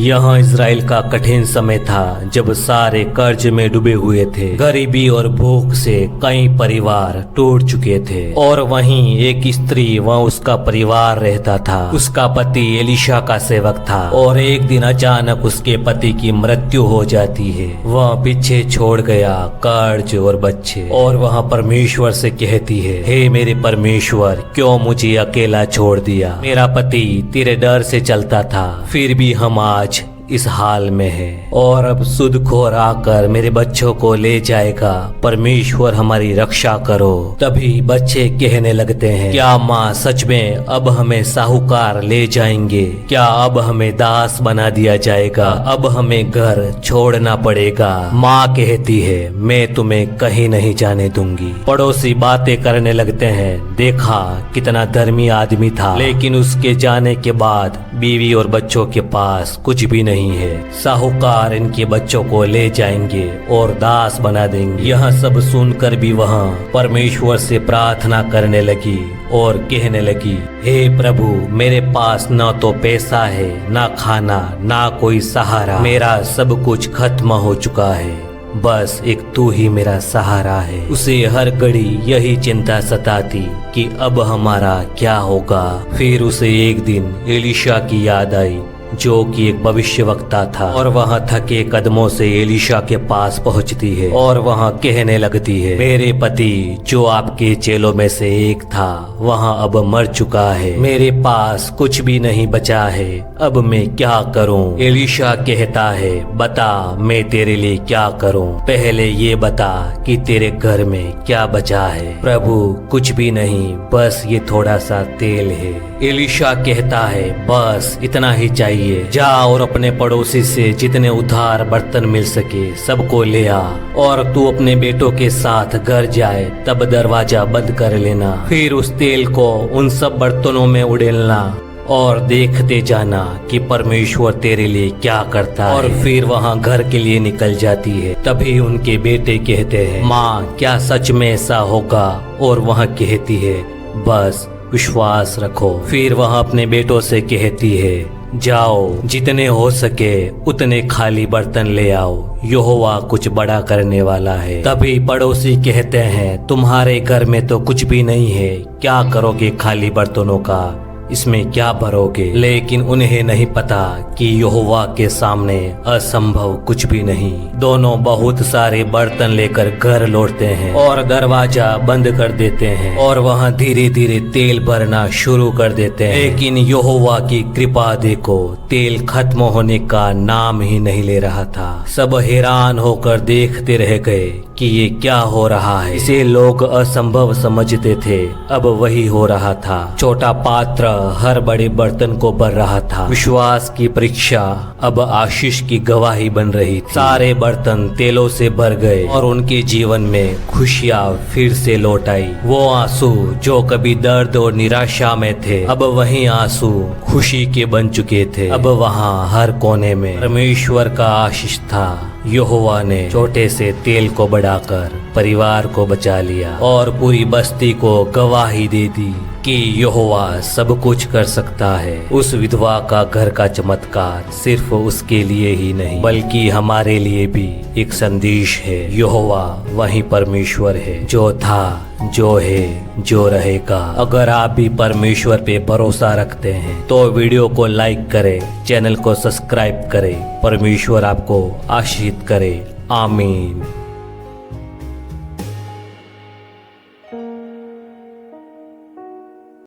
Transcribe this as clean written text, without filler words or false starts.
यहाँ इजराइल का कठिन समय था जब सारे कर्ज में डूबे हुए थे। गरीबी और भूख से कई परिवार टूट चुके थे और वहीं एक स्त्री व उसका परिवार रहता था। उसका पति एलिशा का सेवक था और एक दिन अचानक उसके पति की मृत्यु हो जाती है। वह पीछे छोड़ गया कर्ज और बच्चे और वह परमेश्वर से कहती है, हे मेरे परमेश्वर, क्यों मुझे अकेला छोड़ दिया? मेरा पति तेरे डर से चलता था, फिर भी हम आज इस हाल में है और अब सूदखोर आकर मेरे बच्चों को ले जाएगा। परमेश्वर हमारी रक्षा करो। तभी बच्चे कहने लगते हैं, क्या माँ सच में अब हमें साहूकार ले जाएंगे? क्या अब हमें दास बना दिया जाएगा? अब हमें घर छोड़ना पड़ेगा? माँ कहती है, मैं तुम्हें कहीं नहीं जाने दूंगी। पड़ोसी बातें करने लगते हैं, देखा कितना धर्मी आदमी था, लेकिन उसके जाने के बाद बीवी और बच्चों के पास कुछ भी नहीं है। साहूकार इनके बच्चों को ले जाएंगे और दास बना देंगे। यह सब सुनकर भी वह परमेश्वर से प्रार्थना करने लगी और कहने लगी, हे प्रभु, मेरे पास न तो पैसा है, ना खाना, ना कोई सहारा। मेरा सब कुछ खत्म हो चुका है, बस एक तू ही मेरा सहारा है। उसे हर घड़ी यही चिंता सताती कि अब हमारा क्या होगा। फिर उसे एक दिन एलिशा की याद आई, जो कि एक भविष्यवक्ता था, और वह थके कदमों से एलिशा के पास पहुंचती है और वह कहने लगती है, मेरे पति जो आपके चेलों में से एक था वह अब मर चुका है, मेरे पास कुछ भी नहीं बचा है, अब मैं क्या करूं? एलिशा कहता है, बता मैं तेरे लिए क्या करूं? पहले ये बता कि तेरे घर में क्या बचा है? प्रभु, कुछ भी नहीं, बस ये थोड़ा सा तेल है। एलिशा कहता है, बस इतना ही चाहिए, जा और अपने पड़ोसी से जितने उधार बर्तन मिल सके सबको ले आ और तू अपने बेटों के साथ घर जाए, तब दरवाजा बंद कर लेना। फिर उस तेल को उन सब बर्तनों में उड़ेलना और देखते जाना कि परमेश्वर तेरे लिए क्या करता है। और फिर वहाँ घर के लिए निकल जाती है। तभी उनके बेटे कहते हैं, माँ क्या सच में ऐसा होगा? और वह कहती है, बस विश्वास रखो। फिर वह अपने बेटों से कहती है, जाओ जितने हो सके उतने खाली बर्तन ले आओ, यहोवा कुछ बड़ा करने वाला है। तभी पड़ोसी कहते हैं, तुम्हारे घर में तो कुछ भी नहीं है, क्या करोगे खाली बर्तनों का? इसमें क्या भरोगे? लेकिन उन्हें नहीं पता कि यहोवा के सामने असंभव कुछ भी नहीं। दोनों बहुत सारे बर्तन लेकर घर लौटते हैं और दरवाजा बंद कर देते हैं और वहां धीरे धीरे तेल भरना शुरू कर देते हैं। लेकिन यहोवा की कृपा देखो, तेल खत्म होने का नाम ही नहीं ले रहा था। सब हैरान होकर देखते रह गए कि ये क्या हो रहा है। इसे लोग असंभव समझते थे, अब वही हो रहा था। छोटा पात्र हर बड़े बर्तन को भर रहा था। विश्वास की परीक्षा अब आशीष की गवाही बन रही थी। सारे बर्तन तेलों से भर गए और उनके जीवन में खुशियाँ फिर से लौट आई। वो आंसू जो कभी दर्द और निराशा में थे, अब वही आंसू खुशी के बन चुके थे। अब वहाँ हर कोने में परमेश्वर का आशीष था। यहोवा ने छोटे से तेल को बढ़ाकर परिवार को बचा लिया और पूरी बस्ती को गवाही दे दी कि यहोवा सब कुछ कर सकता है। उस विधवा का घर का चमत्कार सिर्फ उसके लिए ही नहीं बल्कि हमारे लिए भी एक संदेश है। यहोवा वही परमेश्वर है जो था, जो है, जो रहेगा। अगर आप भी परमेश्वर पे भरोसा रखते हैं तो वीडियो को लाइक करें, चैनल को सब्सक्राइब करें। परमेश्वर आपको आशीष करे। आमीन।